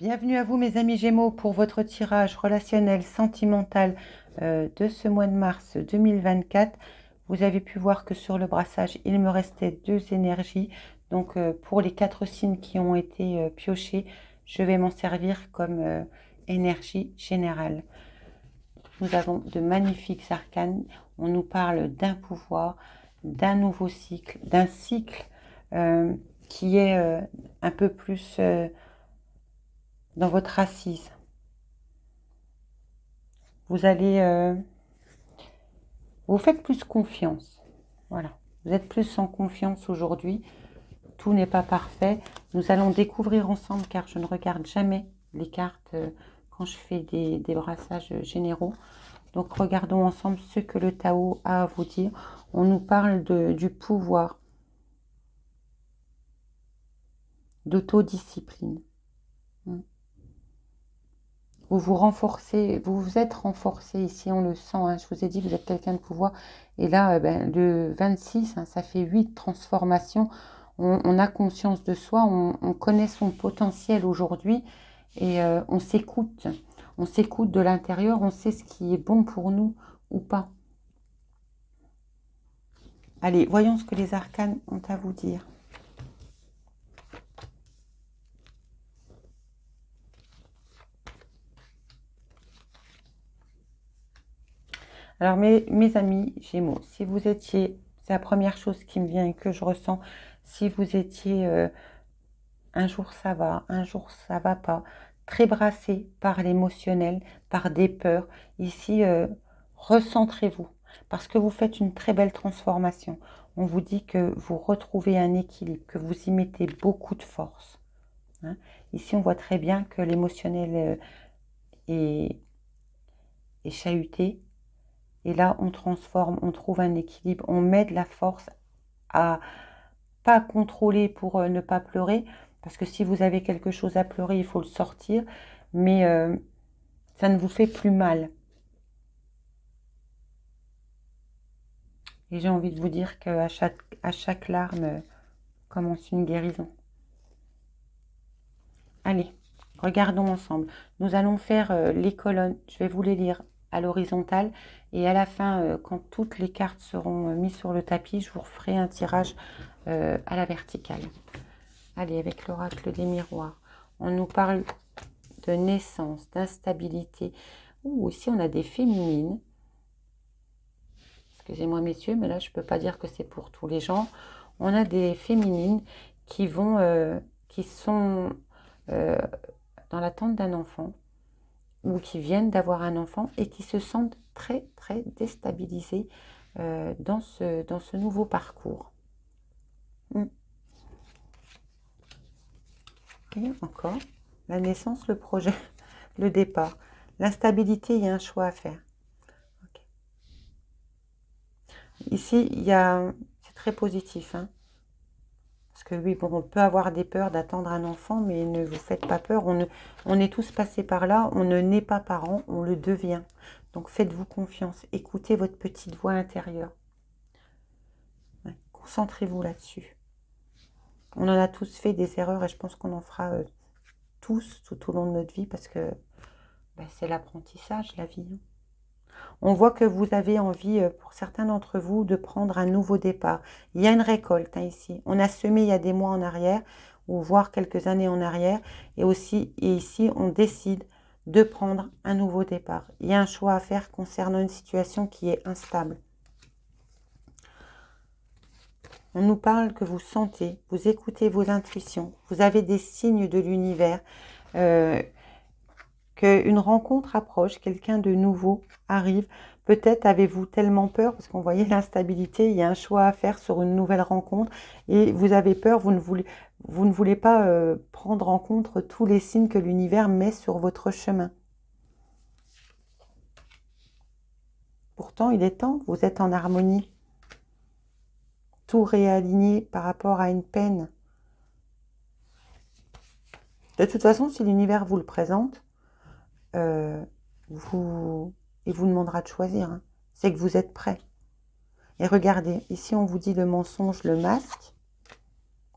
Bienvenue à vous mes amis Gémeaux pour votre tirage relationnel sentimental de ce mois de mars 2024. Vous avez pu voir que sur le brassage, il me restait deux énergies. Donc pour les 4 signes qui ont été piochés, je vais m'en servir comme énergie générale. Nous avons de magnifiques arcanes. On nous parle d'un pouvoir, d'un nouveau cycle, d'un cycle qui est un peu plus dans votre assise. Vous allez, vous faites plus confiance. Voilà, vous êtes plus en confiance aujourd'hui. Tout n'est pas parfait. Nous allons découvrir ensemble, car je ne regarde jamais les cartes quand je fais des brassages généraux. Donc regardons ensemble ce que le Tao a à vous dire. On nous parle du pouvoir, d'autodiscipline. Vous vous renforcez, vous vous êtes renforcé ici, on le sent, hein. Je vous ai dit, vous êtes quelqu'un de pouvoir. Et là, le 26, hein, ça fait 8 transformations. On a conscience de soi, on connaît son potentiel aujourd'hui et on s'écoute. On s'écoute de l'intérieur, on sait ce qui est bon pour nous ou pas. Allez, voyons ce que les arcanes ont à vous dire. Alors mes amis Gémeaux, si vous étiez, c'est la première chose qui me vient et que je ressens, si vous étiez un jour ça va, un jour ça va pas, très brassé par l'émotionnel, par des peurs, ici recentrez-vous parce que vous faites une très belle transformation. On vous dit que vous retrouvez un équilibre, que vous y mettez beaucoup de force. Hein. Ici on voit très bien que l'émotionnel est chahuté. Et là, on transforme, on trouve un équilibre, on met de la force à pas contrôler pour ne pas pleurer, parce que si vous avez quelque chose à pleurer, il faut le sortir, mais ça ne vous fait plus mal. Et j'ai envie de vous dire qu'à chaque larme commence une guérison. Allez, regardons ensemble. Nous allons faire les colonnes, je vais vous les lire à l'horizontale et à la fin, quand toutes les cartes seront mises sur le tapis, je vous referai un tirage à la verticale. Allez, avec l'oracle des miroirs, on nous parle de naissance, d'instabilité. Ici on a des féminines. Excusez-moi messieurs, mais là je ne peux pas dire que c'est pour tous les genres. On a des féminines qui sont dans l'attente d'un enfant ou qui viennent d'avoir un enfant et qui se sentent très très déstabilisées dans ce nouveau parcours. Et encore, la naissance, le projet, le départ. L'instabilité, il y a un choix à faire. Okay. Ici, c'est très positif. Hein, parce que oui, bon, on peut avoir des peurs d'attendre un enfant, mais ne vous faites pas peur. On est tous passés par là. On ne naît pas parent, on le devient. Donc faites-vous confiance. Écoutez votre petite voix intérieure. Ouais, concentrez-vous là-dessus. On en a tous fait des erreurs et je pense qu'on en fera tous tout au long de notre vie parce que c'est l'apprentissage, la vie. On voit que vous avez envie, pour certains d'entre vous, de prendre un nouveau départ. Il y a une récolte ici. On a semé il y a des mois en arrière, ou voire quelques années en arrière. Et ici, on décide de prendre un nouveau départ. Il y a un choix à faire concernant une situation qui est instable. On nous parle que vous sentez, vous écoutez vos intuitions. Vous avez des signes de l'univers. Qu'une rencontre approche, quelqu'un de nouveau arrive. Peut-être avez-vous tellement peur, parce qu'on voyait l'instabilité, il y a un choix à faire sur une nouvelle rencontre, et vous avez peur, vous ne voulez pas prendre en compte tous les signes que l'univers met sur votre chemin. Pourtant, il est temps, vous êtes en harmonie. Tout réaligné par rapport à une peine. De toute façon, si l'univers vous le présente, il vous demandera de choisir. Hein. C'est que vous êtes prêt. Et regardez, ici on vous dit le mensonge, le masque.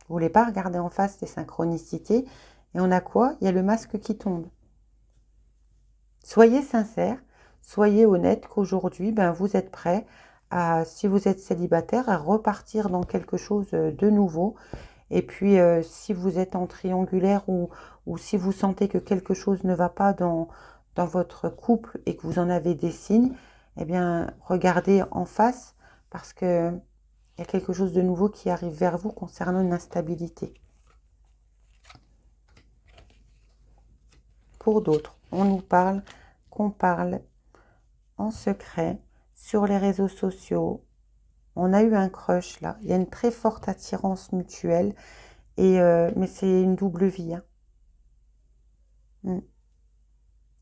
Vous ne voulez pas regarder en face les synchronicités. Et on a quoi? Il y a le masque qui tombe. Soyez sincère, soyez honnête qu'aujourd'hui, vous êtes prêt à, si vous êtes célibataire, à repartir dans quelque chose de nouveau. Et puis, si vous êtes en triangulaire ou si vous sentez que quelque chose ne va pas dans votre couple et que vous en avez des signes, eh bien, regardez en face parce que il y a quelque chose de nouveau qui arrive vers vous concernant une instabilité. Pour d'autres, on nous parle qu'on parle en secret sur les réseaux sociaux. On a eu un crush là. Il y a une très forte attirance mutuelle. Mais c'est une double vie. Hein.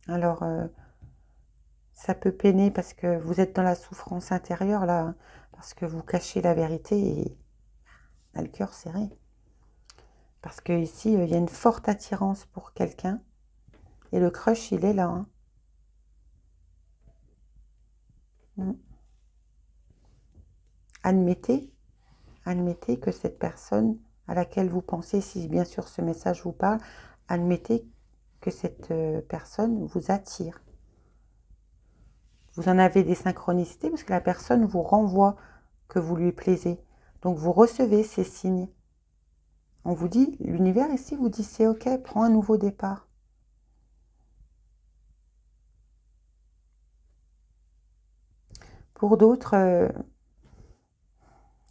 Alors, ça peut peiner parce que vous êtes dans la souffrance intérieure là. Hein, parce que vous cachez la vérité et on a le cœur serré. Parce que ici, il y a une forte attirance pour quelqu'un. Et le crush, il est là. Hein. Admettez que cette personne à laquelle vous pensez, si bien sûr ce message vous parle, admettez que cette personne vous attire. Vous en avez des synchronicités parce que la personne vous renvoie que vous lui plaisez. Donc vous recevez ces signes. On vous dit, l'univers ici vous dit c'est ok, prends un nouveau départ. Pour d'autres,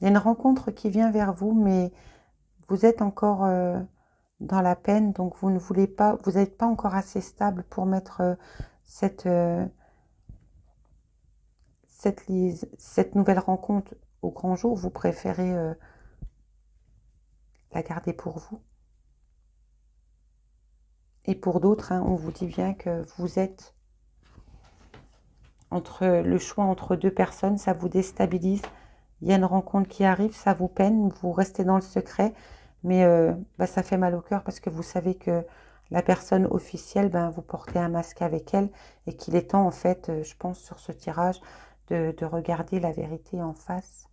il y a une rencontre qui vient vers vous, mais vous êtes encore dans la peine, donc vous ne voulez pas, vous n'êtes pas encore assez stable pour mettre cette nouvelle rencontre au grand jour. Vous préférez la garder pour vous. Et pour d'autres, on vous dit bien que vous êtes entre le choix entre deux personnes, ça vous déstabilise. Il y a une rencontre qui arrive, ça vous peine, vous restez dans le secret, mais ça fait mal au cœur parce que vous savez que la personne officielle, vous portez un masque avec elle et qu'il est temps, en fait, je pense, sur ce tirage, de regarder la vérité en face.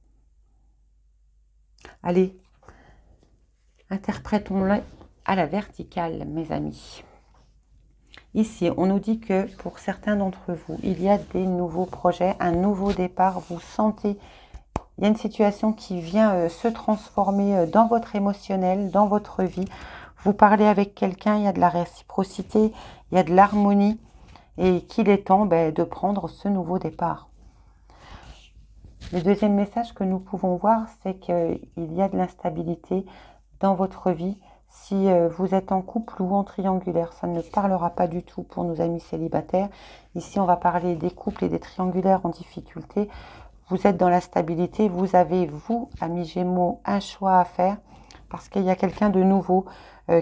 Allez, interprétons-le à la verticale, mes amis. Ici, on nous dit que pour certains d'entre vous, il y a des nouveaux projets, un nouveau départ. Vous sentez, il y a une situation qui vient se transformer dans votre émotionnel, dans votre vie. Vous parlez avec quelqu'un, il y a de la réciprocité, il y a de l'harmonie et qu'il est temps de prendre ce nouveau départ. Le deuxième message que nous pouvons voir, c'est qu'il y a de l'instabilité dans votre vie. Si vous êtes en couple ou en triangulaire, ça ne parlera pas du tout pour nos amis célibataires. Ici, on va parler des couples et des triangulaires en difficulté. Vous êtes dans la stabilité. Vous avez, vous, amis Gémeaux, un choix à faire parce qu'il y a quelqu'un de nouveau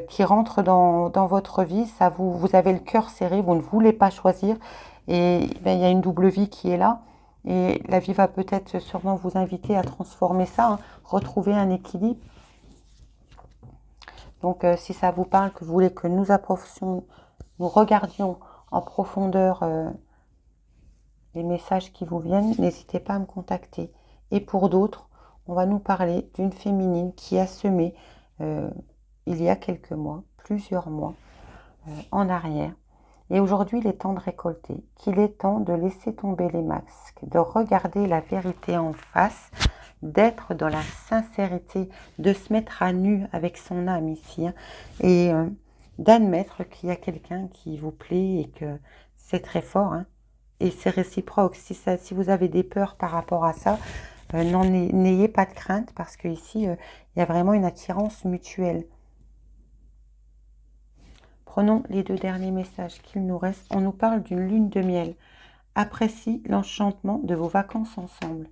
qui rentre dans votre vie. Ça vous avez le cœur serré, vous ne voulez pas choisir. Et il y a une double vie qui est là. Et la vie va peut-être sûrement vous inviter à transformer ça, retrouver un équilibre. Donc, si ça vous parle, que vous voulez que nous regardions en profondeur les messages qui vous viennent, n'hésitez pas à me contacter. Et pour d'autres, on va nous parler d'une féminine qui a semé il y a quelques mois, plusieurs mois en arrière. Et aujourd'hui, il est temps de récolter, qu'il est temps de laisser tomber les masques, de regarder la vérité en face, d'être dans la sincérité, de se mettre à nu avec son âme ici, et d'admettre qu'il y a quelqu'un qui vous plaît et que c'est très fort, et c'est réciproque. Si vous avez des peurs par rapport à ça, n'ayez pas de crainte parce qu'ici, il y a vraiment une attirance mutuelle. Prenons les deux derniers messages qu'il nous reste. On nous parle d'une lune de miel. Apprécie l'enchantement de vos vacances ensemble.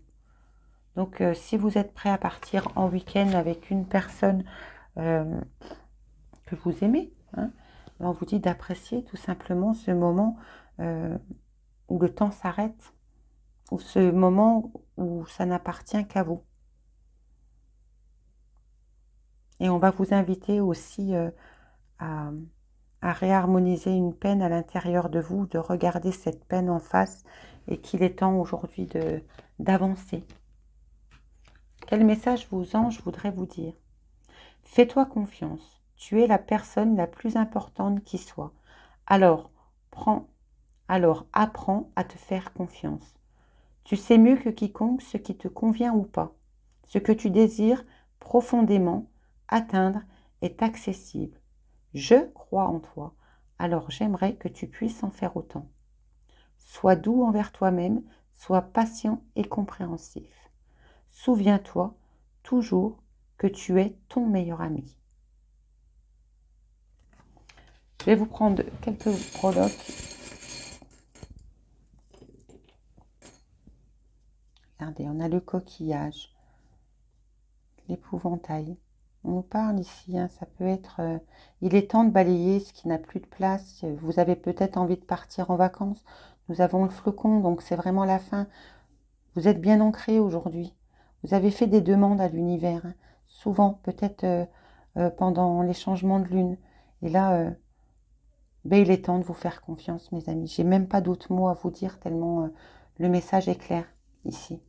Donc, si vous êtes prêt à partir en week-end avec une personne que vous aimez, on vous dit d'apprécier tout simplement ce moment où le temps s'arrête, ou ce moment où ça n'appartient qu'à vous. Et on va vous inviter aussi à réharmoniser une peine à l'intérieur de vous, de regarder cette peine en face et qu'il est temps aujourd'hui d'avancer. Quel message vos anges voudraient vous dire? Fais-toi confiance. Tu es la personne la plus importante qui soit. Alors, apprends à te faire confiance. Tu sais mieux que quiconque ce qui te convient ou pas. Ce que tu désires profondément atteindre est accessible. Je crois en toi, alors j'aimerais que tu puisses en faire autant. Sois doux envers toi-même, sois patient et compréhensif. Souviens-toi toujours que tu es ton meilleur ami. Je vais vous prendre quelques breloques. Regardez, on a le coquillage, l'épouvantail. On nous parle ici, hein, ça peut être... il est temps de balayer ce qui n'a plus de place. Vous avez peut-être envie de partir en vacances. Nous avons le flocon, donc c'est vraiment la fin. Vous êtes bien ancré aujourd'hui. Vous avez fait des demandes à l'univers, hein, souvent, peut-être pendant les changements de lune. Et là, il est temps de vous faire confiance, mes amis. J'ai même pas d'autres mots à vous dire, tellement le message est clair ici.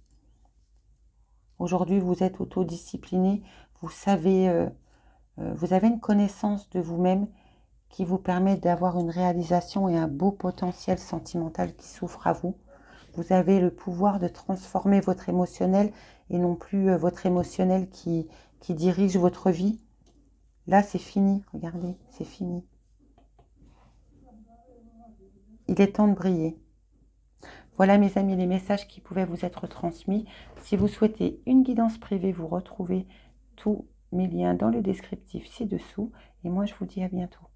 Aujourd'hui, vous êtes autodiscipliné, vous savez, vous avez une connaissance de vous-même qui vous permet d'avoir une réalisation et un beau potentiel sentimental qui s'offre à vous. Vous avez le pouvoir de transformer votre émotionnel et non plus votre émotionnel qui dirige votre vie. Là, c'est fini, regardez, c'est fini. Il est temps de briller. Voilà mes amis les messages qui pouvaient vous être transmis. Si vous souhaitez une guidance privée, vous retrouvez tous mes liens dans le descriptif ci-dessous. Et moi je vous dis à bientôt.